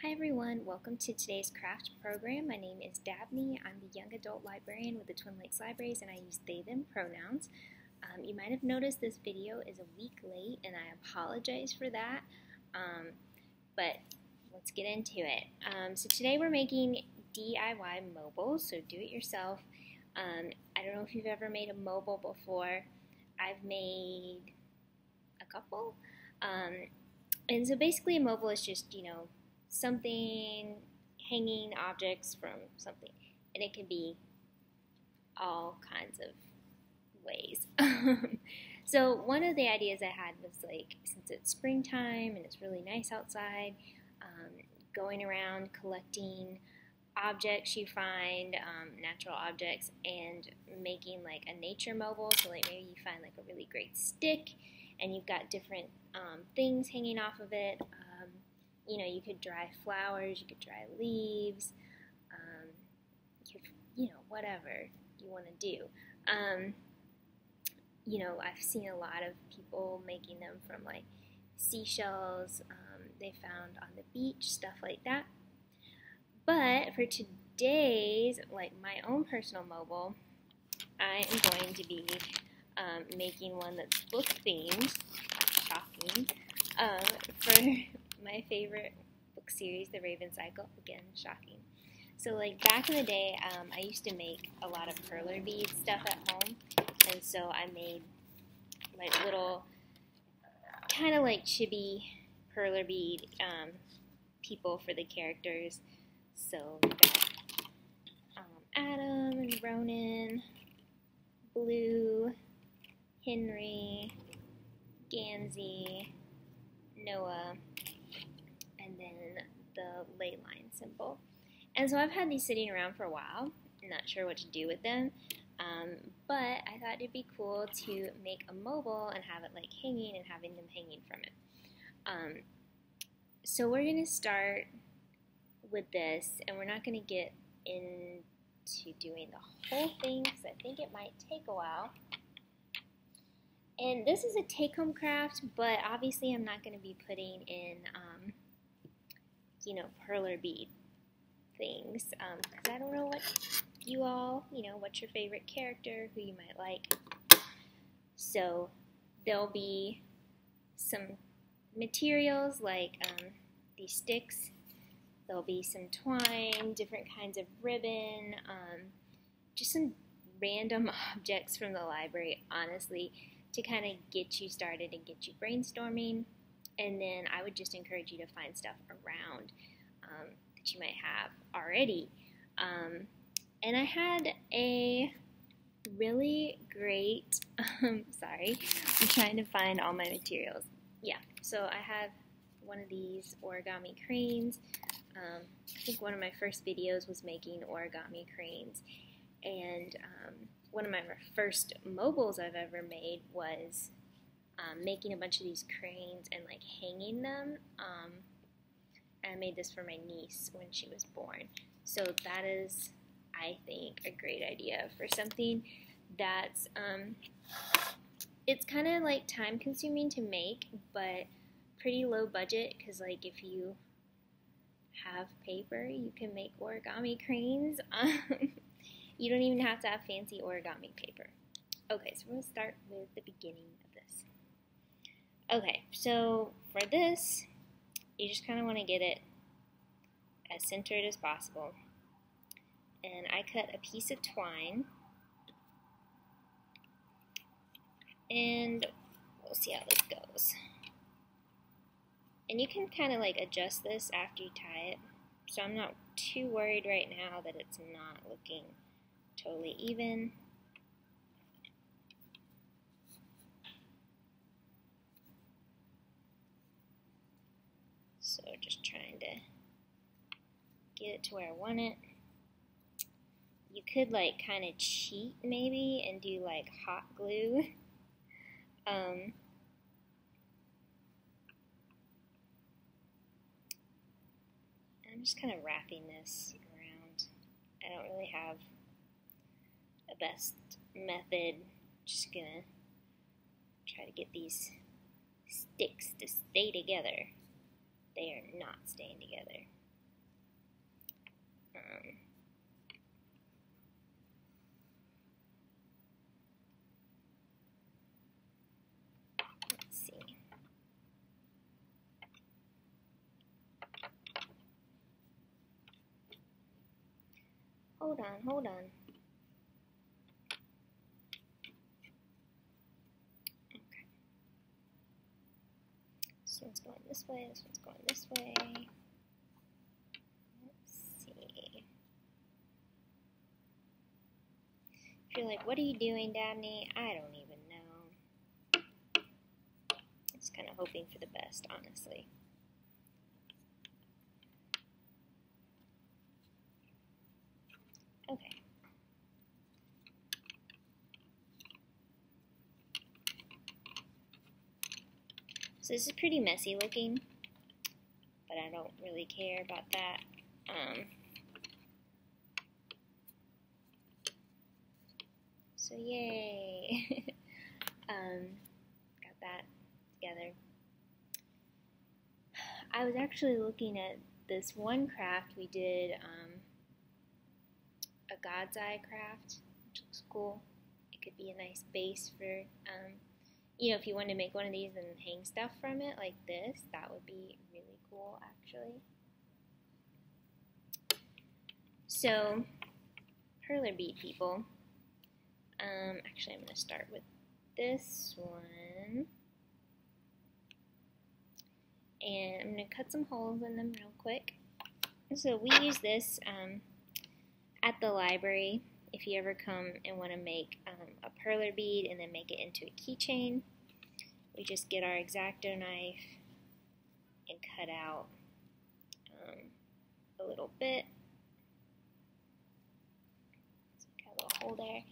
Hi everyone, welcome to today's craft program. My name is Dabney. I'm the young adult librarian with the Twin Lakes Libraries and I use they, them pronouns. You might have noticed this video is a week late and I apologize for that, but let's get into it. So today we're making DIY mobiles, so do it yourself. I don't know if you've ever made a mobile before. I've made a couple. And so basically a mobile is just, something, hanging objects from something, and it can be all kinds of ways. So one of the ideas I had was, like, since it's springtime and it's really nice outside, going around collecting objects you find, natural objects, and making like a nature mobile. So like maybe you find like a really great stick and you've got different things hanging off of it. You could dry flowers, you could dry leaves, whatever you want to do. I've seen a lot of people making them from like seashells they found on the beach, stuff like that. But for today's, like my own personal mobile, I am going to be making one that's book themed. Shocking. For my favorite book series, The Raven Cycle. Again, shocking. So like back in the day, I used to make a lot of perler bead stuff at home, and so I made like little, kind of like chibi perler bead people for the characters. So we've got Adam and Ronan, Blue, Henry, Gansey, Noah, and then the ley line symbol. And so I've had these sitting around for a while. I'm not sure what to do with them, but I thought it'd be cool to make a mobile and have it like hanging and having them hanging from it. So we're going to start with this, and we're not going to get into doing the whole thing because I think it might take a while. And this is a take-home craft, but obviously I'm not going to be putting in, perler bead things, because I don't know what you all, what's your favorite character, who you might like. So there'll be some materials like these sticks. There'll be some twine, different kinds of ribbon, just some random objects from the library, honestly, to kind of get you started and get you brainstorming. And then I would just encourage you to find stuff around that you might have already. And I had a really great, sorry, I'm trying to find all my materials. Yeah, so I have one of these origami cranes. I think one of my first videos was making origami cranes, and one of my first mobiles I've ever made was making a bunch of these cranes and like hanging them. And I made this for my niece when she was born. So that is, I think, a great idea for something that's, it's kind of like time consuming to make, but pretty low budget, because like if you have paper, you can make origami cranes. You don't even have to have fancy origami paper. Okay, so we're going to start with the beginning of this. Okay, so for this, you just kind of want to get it as centered as possible. And I cut a piece of twine, and we'll see how this goes. And you can kind of like adjust this after you tie it, so I'm not too worried right now that it's not looking totally even. So just trying to get it to where I want it. You could like kind of cheat maybe and do like hot glue. I'm just kind of wrapping this around. I don't really have a best method. Just gonna try to get these sticks to stay together. They are not staying together. let's see. Hold on, hold on. Okay. This one's going this way, this one's going this way. Let's see. If you're like, what are you doing, Dabney? I don't even know. Just kind of hoping for the best, honestly. Okay. So this is pretty messy looking, but I don't really care about that. So yay! Got that together. I was actually looking at this one craft we did, a God's Eye craft, which looks cool. It could be a nice base for, you know, if you wanted to make one of these and hang stuff from it like this, that would be really cool, actually. So, perler bead people. Actually, I'm going to start with this one. And I'm going to cut some holes in them real quick. So we use this at the library if you ever come and want to make a perler bead and then make it into a keychain. We just get our X-Acto knife and cut out a little bit. So got a little hole there.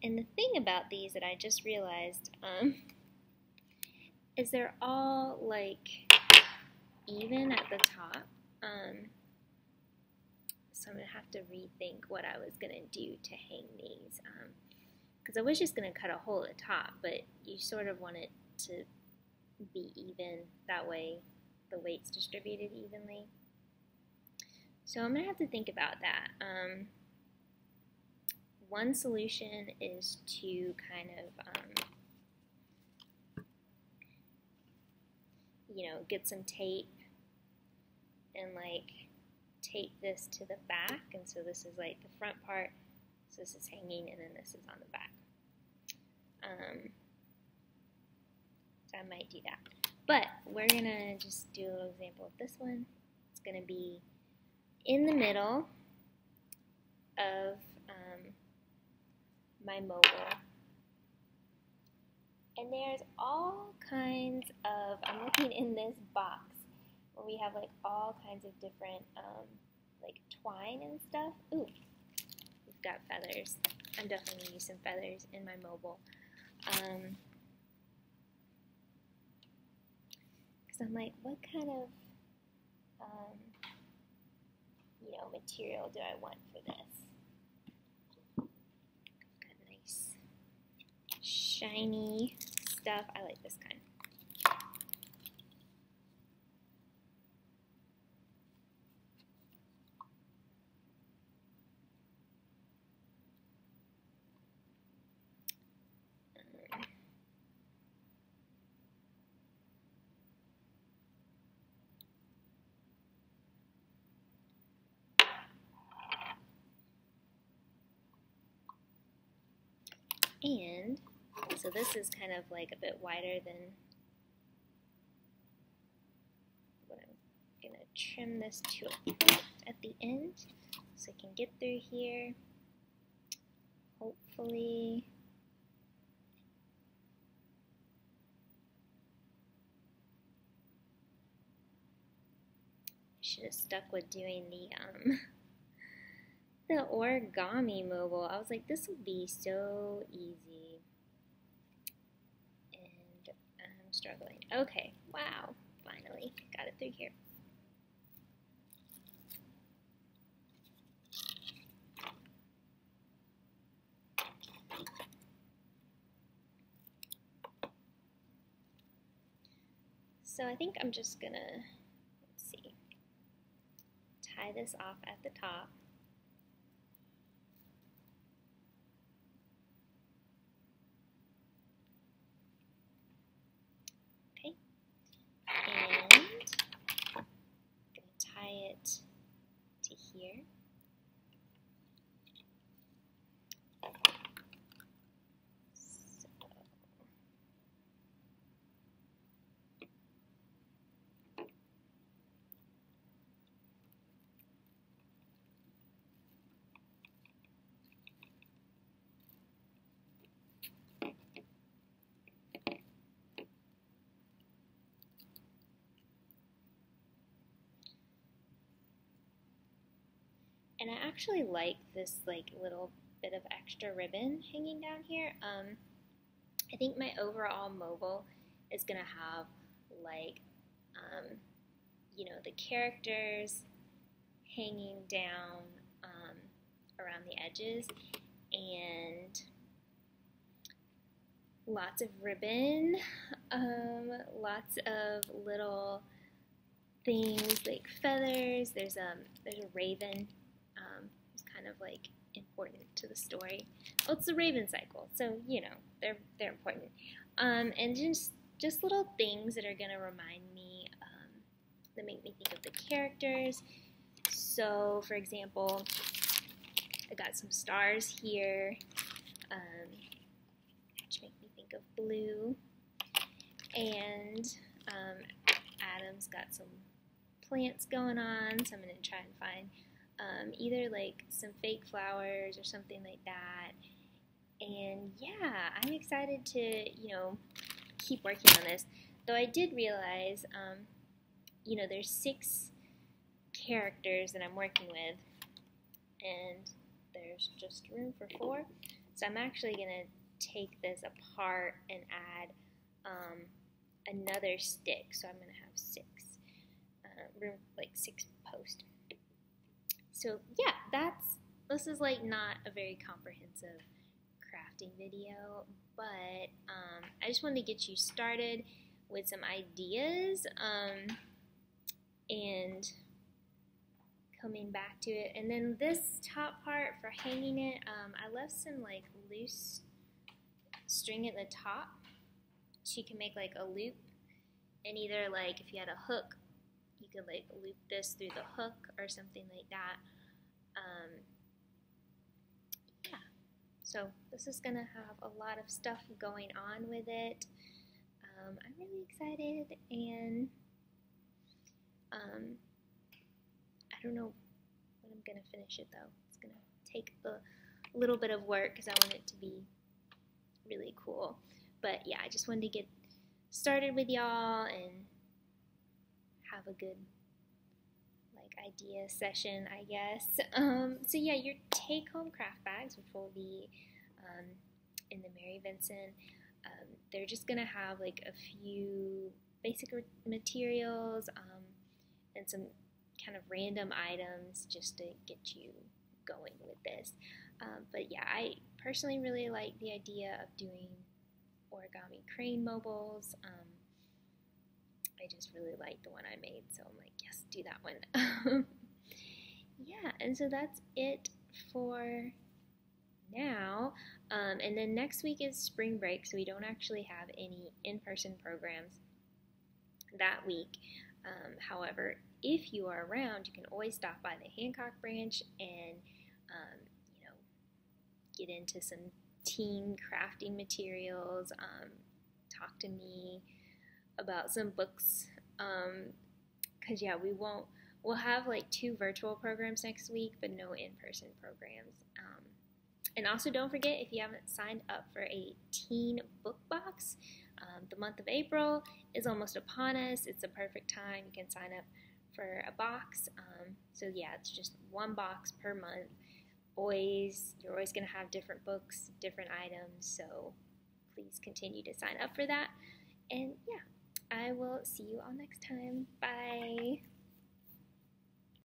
And the thing about these that I just realized is they're all like even at the top. So I'm going to have to rethink what I was going to do to hang these. Because I was just going to cut a hole at the top, but you sort of want it to be even. That way the weight's distributed evenly. So I'm going to have to think about that. One solution is to kind of, you know, get some tape and like tape this to the back, and so this is like the front part, so this is hanging, and then this is on the back. So I might do that. But we're gonna just do a little example of this one. It's gonna be in the middle of my mobile. And there's all kinds of, I'm looking in this box where we have like all kinds of different like twine and stuff. Ooh, we've got feathers. I'm definitely going to use some feathers in my mobile. Because I'm like, what kind of you know, material do I want for this? Shiny stuff. I like this kind. And so this is kind of like a bit wider than what I'm going to trim this to a point at the end so I can get through here. Hopefully. I should have stuck with doing the origami mobile. I was like, this will be so easy. And I'm struggling. Okay, wow, finally got it through here. So I think I'm just gonna, let's see, tie this off at the top. Okay, and I'm gonna tie it to here. And I actually like this like little bit of extra ribbon hanging down here. I think my overall mobile is gonna have like, you know, the characters hanging down around the edges and lots of ribbon, lots of little things like feathers. There's a raven. It's kind of like important to the story. Oh, it's the raven cycle, so you know they're important. And just little things that are gonna remind me, that make me think of the characters. So, for example, I got some stars here, which make me think of blue, and Adam's got some plants going on, so I'm going to try and find either like some fake flowers or something like that. And yeah, I'm excited to, you know, keep working on this. Though I did realize, you know, there's 6 characters that I'm working with, and there's just room for 4. So I'm actually going to take this apart and add another stick. So I'm going to have 6, room, like 6 posts. So yeah, this is like not a very comprehensive crafting video, but I just wanted to get you started with some ideas, and coming back to it. And then this top part for hanging it, I left some like loose string at the top, so you can make like a loop, and either like if you had a hook, you could like loop this through the hook or something like that. Yeah, so this is gonna have a lot of stuff going on with it. I'm really excited, and I don't know when I'm gonna finish it though. It's gonna take a little bit of work because I want it to be really cool. But yeah, I just wanted to get started with y'all and have a good like idea session, I guess. So yeah, your take-home craft bags, which will be in the Mary Vincent, they're just gonna have like a few basic materials, and some kind of random items just to get you going with this. But yeah, I personally really like the idea of doing origami crane mobiles. I just really like the one I made, so I'm like, yes, do that one. Yeah, and so that's it for now. And then next week is spring break, so we don't actually have any in-person programs that week. However, if you are around, you can always stop by the Hancock branch and you know, get into some teen crafting materials, talk to me about some books, because yeah, we'll have like 2 virtual programs next week, but no in-person programs. And also don't forget, if you haven't signed up for a teen book box, the month of April is almost upon us. It's a perfect time. You can sign up for a box. So yeah, it's just 1 box per month. You're always going to have different books, different items, so please continue to sign up for that. And yeah, I will see you all next time. Bye!